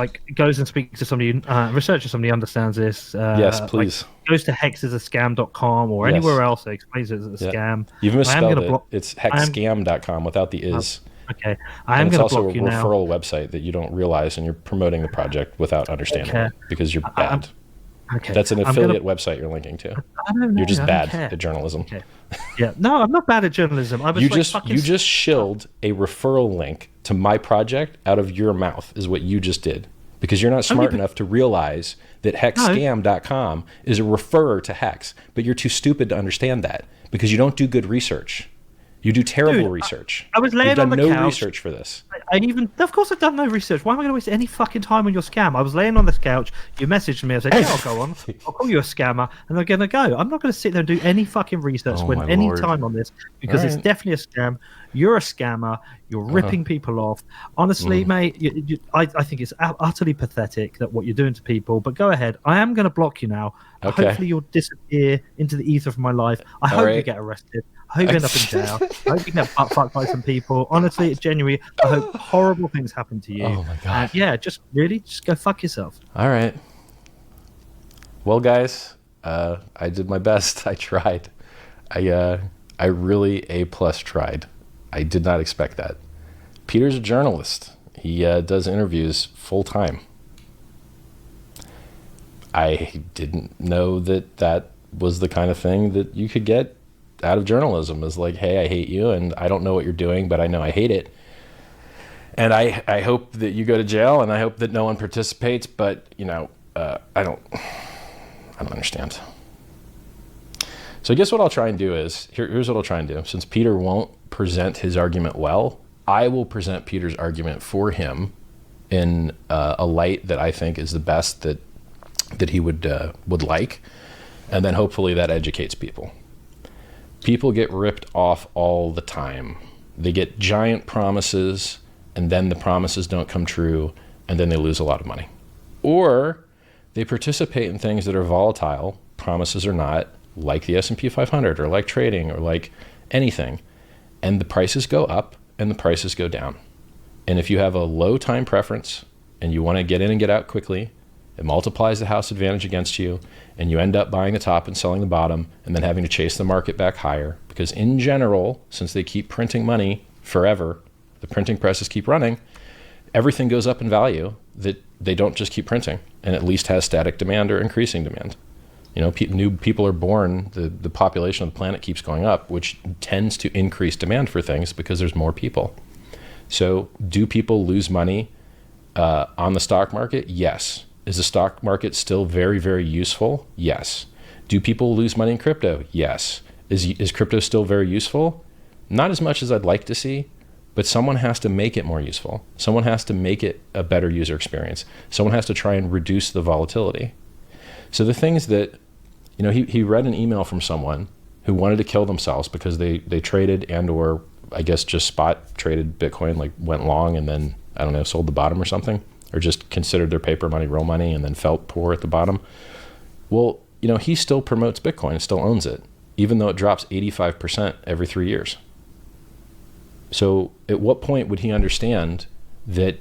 like goes and speaks to somebody, researches somebody who understands this. Yes, please. Like, goes to hexisascam.com or anywhere else that explains it as a scam. You've misspelled it. Block. It's hexscam.com without the is. Okay, I am going to block you now. It's also a referral website that you don't realize, and you're promoting the project without understanding it because you're bad. Okay. That's an affiliate website you're linking to. I don't know. You're just bad at journalism. Okay. Yeah. No, I'm not bad at journalism. I was you just shilled a referral link to my project out of your mouth is what you just did. Because you're not smart enough to realize that hexscam.com is a referrer to Hex. But you're too stupid to understand that because you don't do good research. You do terrible research. I was laying on the couch. You've done no research for this. Of course I've done no research. Why am I going to waste any fucking time on your scam? I was laying on this couch. You messaged me. I said, yeah, I'll go on. I'll call you a scammer. And I'm going to go. I'm not going to sit there and do any fucking research, spend any time on this because it's definitely a scam. You're a scammer. You're ripping people off. Honestly, mate, I think it's utterly pathetic that what you're doing to people. But go ahead. I am going to block you now. Okay. Hopefully you'll disappear into the ether of my life. I hope you get arrested. I hope you end up in jail. I hope you get fucked by some people. Honestly, genuinely, I hope horrible things happen to you. Oh my god! Just go fuck yourself. All right. Well, guys, I did my best. I tried. I really A+ tried. I did not expect that. Peter's a journalist. He does interviews full time. I didn't know that was the kind of thing that you could get out of journalism, is like, hey, I hate you and I don't know what you're doing, but I know I hate it. And I hope that you go to jail and I hope that no one participates, but I don't understand. So I guess what I'll try and do is, here's what I'll try and do. Since Peter won't present his argument well, I will present Peter's argument for him in a light that I think is the best that he would like. And then hopefully that educates people. People get ripped off all the time. They get giant promises, and then the promises don't come true, and then they lose a lot of money. Or they participate in things that are volatile, promises or not, like the S&P 500, or like trading, or like anything. And the prices go up, and the prices go down. And if you have a low time preference, and you want to get in and get out quickly, it multiplies the house advantage against you, and you end up buying the top and selling the bottom, and then having to chase the market back higher. Because in general, since they keep printing money forever, the printing presses keep running, everything goes up in value that they don't just keep printing, and at least has static demand or increasing demand. New people are born, the population of the planet keeps going up, which tends to increase demand for things because there's more people. So do people lose money on the stock market? Yes. Is the stock market still very, very useful? Yes. Do people lose money in crypto? Yes. Is crypto still very useful? Not as much as I'd like to see, but someone has to make it more useful. Someone has to make it a better user experience. Someone has to try and reduce the volatility. So the things that, he read an email from someone who wanted to kill themselves because they traded and or I guess just spot traded Bitcoin, like went long and then, I don't know, sold the bottom or something, or just considered their paper money real money and then felt poor at the bottom. Well, he still promotes Bitcoin, still owns it, even though it drops 85% every 3 years. So at what point would he understand that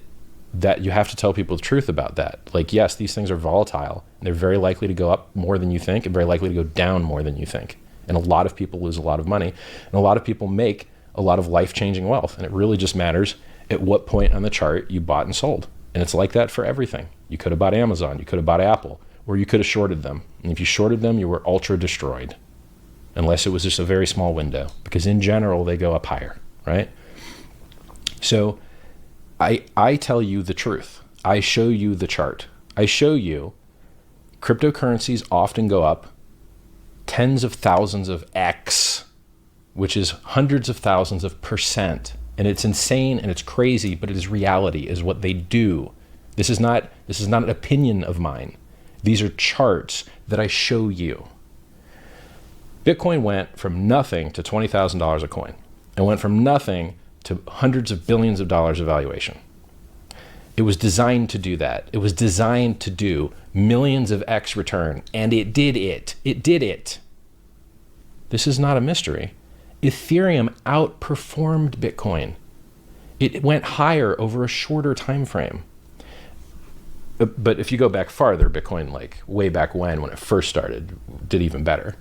you have to tell people the truth about that? Like, yes, these things are volatile, and they're very likely to go up more than you think and very likely to go down more than you think. And a lot of people lose a lot of money, and a lot of people make a lot of life-changing wealth. And it really just matters at what point on the chart you bought and sold. And it's like that for everything. You could have bought Amazon, you could have bought Apple, or you could have shorted them. And if you shorted them, you were ultra destroyed, unless it was just a very small window, because in general, they go up higher, right? So I tell you the truth. I show you the chart. I show you cryptocurrencies often go up tens of thousands of X, which is hundreds of thousands of %. And it's insane and it's crazy, but it is reality, is what they do. This is not an opinion of mine. These are charts that I show you. Bitcoin went from nothing to $20,000 a coin. It went from nothing to hundreds of billions of dollars of valuation. It was designed to do that. It was designed to do millions of X return, and it did it. It did it. This is not a mystery. Ethereum outperformed Bitcoin. It went higher over a shorter time frame. But if you go back farther, Bitcoin, like way back when it first started, did even better.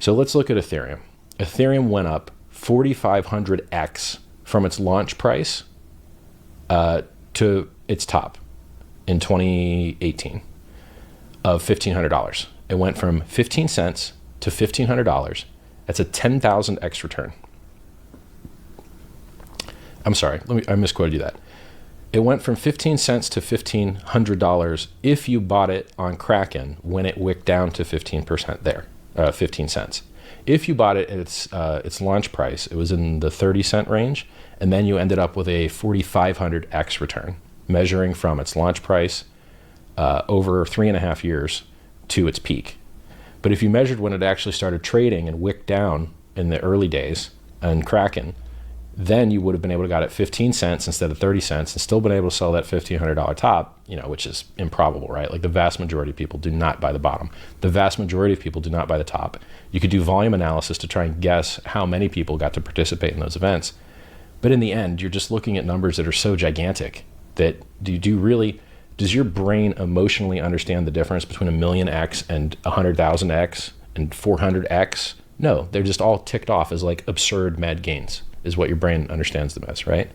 So let's look at Ethereum. Ethereum went up 4,500x from its launch price to its top in 2018 of $1,500. It went from 15 cents to $1,500. That's a 10,000x return. I'm sorry, I misquoted you that. It went from 15 cents to $1,500 if you bought it on Kraken when it wicked down to 15% there, 15 cents. If you bought it at its launch price, it was in the 30-cent range, and then you ended up with a 4,500x return, measuring from its launch price over 3.5 years to its peak. But if you measured when it actually started trading and wicked down in the early days on Kraken, then you would have been able to got it 15 cents instead of 30 cents and still been able to sell that $1,500 top, which is improbable, right? Like the vast majority of people do not buy the bottom. The vast majority of people do not buy the top. You could do volume analysis to try and guess how many people got to participate in those events. But in the end, you're just looking at numbers that are so gigantic that does your brain emotionally understand the difference between 1,000,000x and 100,000x and 400x? No, they're just all ticked off as like absurd mad gains, is what your brain understands them as, right?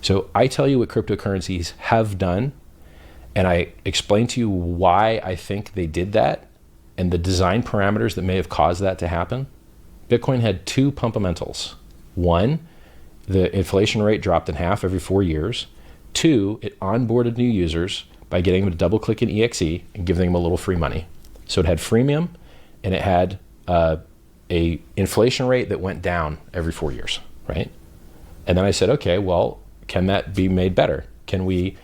So I tell you what cryptocurrencies have done, and I explain to you why I think they did that and the design parameters that may have caused that to happen. Bitcoin had two pumpamentals. One, the inflation rate dropped in half every 4 years. Two, it onboarded new users by getting them to double click an EXE and giving them a little free money. So it had freemium, and it had a inflation rate that went down every 4 years, right? And then I said, okay, well, can that be made better? Can we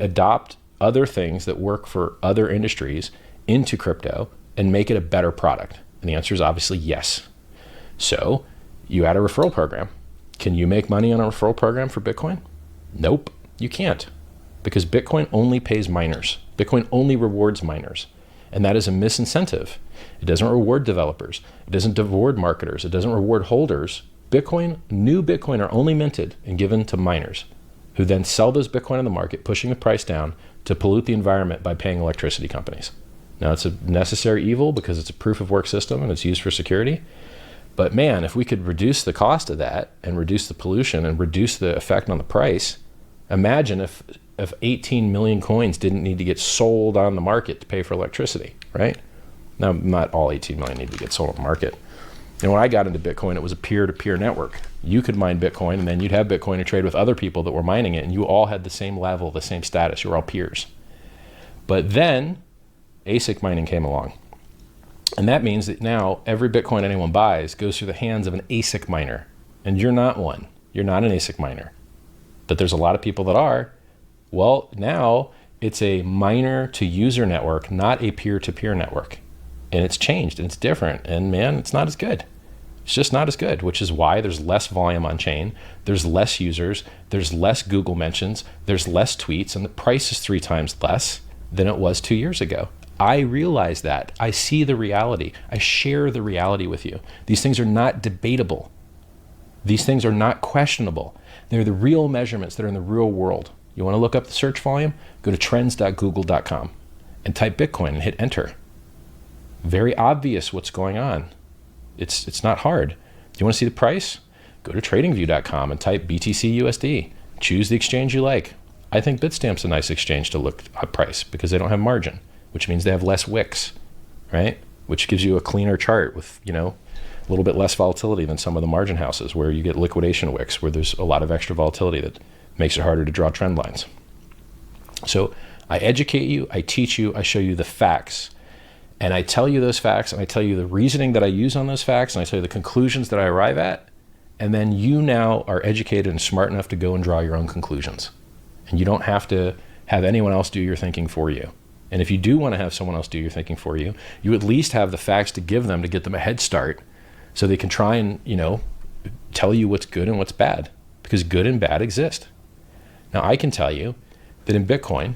adopt other things that work for other industries into crypto and make it a better product? And the answer is obviously yes. So you add a referral program. Can you make money on a referral program for Bitcoin? Nope, you can't, because Bitcoin only pays miners. Bitcoin only rewards miners. And that is a misincentive. It doesn't reward developers. It doesn't reward marketers. It doesn't reward holders. New Bitcoin are only minted and given to miners, who then sell those Bitcoin on the market, pushing the price down to pollute the environment by paying electricity companies. Now, it's a necessary evil because it's a proof of work system and it's used for security. But man, if we could reduce the cost of that and reduce the pollution and reduce the effect on the price, imagine if 18 million coins didn't need to get sold on the market to pay for electricity, right? Now, not all 18 million need to get sold on the market. And when I got into Bitcoin, it was a peer-to-peer network. You could mine Bitcoin, and then you'd have Bitcoin to trade with other people that were mining it, and you all had the same level, the same status. You were all peers. But then Asic mining came along. And that means that now every Bitcoin anyone buys goes through the hands of an Asic miner. And you're not one. You're not an Asic miner. But there's a lot of people that are. Well, now it's a miner to user network, not a peer-to-peer network. And it's changed and it's different. And man, it's not as good. It's just not as good, which is why there's less volume on chain. There's less users. There's less Google mentions. There's less tweets. And the price is 3 times less than it was 2 years ago. I realize that. I see the reality. I share the reality with you. These things are not debatable. These things are not questionable. They're the real measurements that are in the real world. You want to look up the search volume? Go to trends.google.com and type Bitcoin and hit enter. Very obvious what's going on. It's not hard. Do you want to see the price? Go to tradingview.com and type BTC USD. Choose the exchange you like. I think Bitstamp's a nice exchange to look at price because they don't have margin, which means they have less wicks, right? Which gives you a cleaner chart with, a little bit less volatility than some of the margin houses where you get liquidation wicks where there's a lot of extra volatility that makes it harder to draw trend lines. So I educate you, I teach you, I show you the facts. And I tell you those facts, and I tell you the reasoning that I use on those facts, and I tell you the conclusions that I arrive at, and then you now are educated and smart enough to go and draw your own conclusions. And you don't have to have anyone else do your thinking for you. And if you do want to have someone else do your thinking for you, you at least have the facts to give them to get them a head start so they can try and, tell you what's good and what's bad, because good and bad exist. Now, I can tell you that in Bitcoin,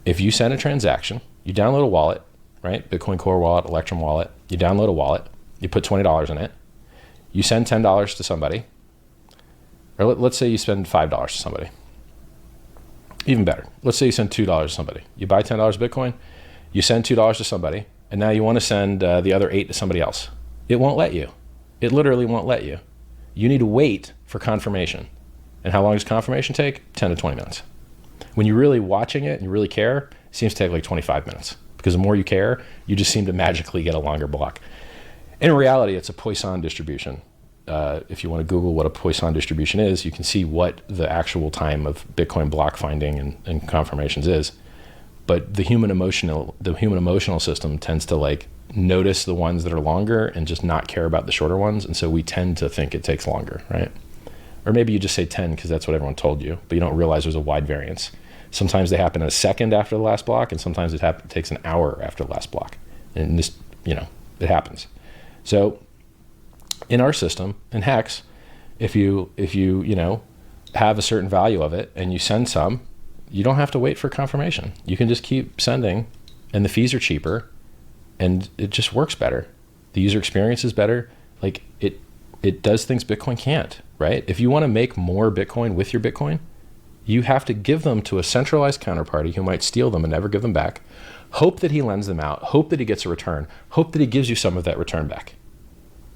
if you send a transaction, you download a wallet, right? Bitcoin Core wallet, Electrum wallet. You download a wallet. You put $20 in it. You send $10 to somebody. Or let's say you spend $5 to somebody. Even better. Let's say you send $2 to somebody. You buy $10 Bitcoin, you send $2 to somebody, and now you want to send the other 8 to somebody else. It won't let you. It literally won't let you. You need to wait for confirmation. And how long does confirmation take? 10 to 20 minutes. When you're really watching it and you really care, it seems to take like 25 minutes. Because the more you care, you just seem to magically get a longer block. In reality, it's a Poisson distribution. If you want to Google what a Poisson distribution is, you can see what the actual time of Bitcoin block finding and confirmations is. But the human emotional system tends to like notice the ones that are longer and just not care about the shorter ones. And so we tend to think it takes longer, right? Or maybe you just say 10 because that's what everyone told you, but you don't realize there's a wide variance. Sometimes they happen in a second after the last block, and sometimes it takes an hour after the last block. And this, it happens. So in our system, in Hex, if you have a certain value of it and you send some, you don't have to wait for confirmation. You can just keep sending, and the fees are cheaper, and it just works better. The user experience is better. Like it does things Bitcoin can't, right? If you want to make more Bitcoin with your Bitcoin, you have to give them to a centralized counterparty who might steal them and never give them back. Hope that he lends them out. Hope that he gets a return. Hope that he gives you some of that return back.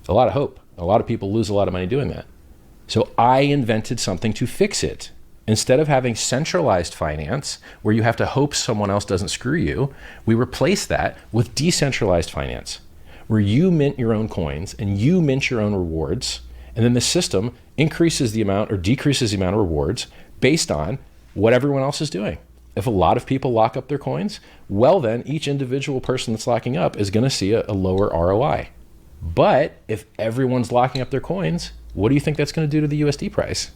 A lot of hope. A lot of people lose a lot of money doing that. So I invented something to fix it. Instead of having centralized finance where you have to hope someone else doesn't screw you, we replace that with decentralized finance, where you mint your own coins and you mint your own rewards, and then the system increases the amount or decreases the amount of rewards based on what everyone else is doing. If a lot of people lock up their coins, well then each individual person that's locking up is going to see a lower ROI. But if everyone's locking up their coins, what do you think that's going to do to the USD price?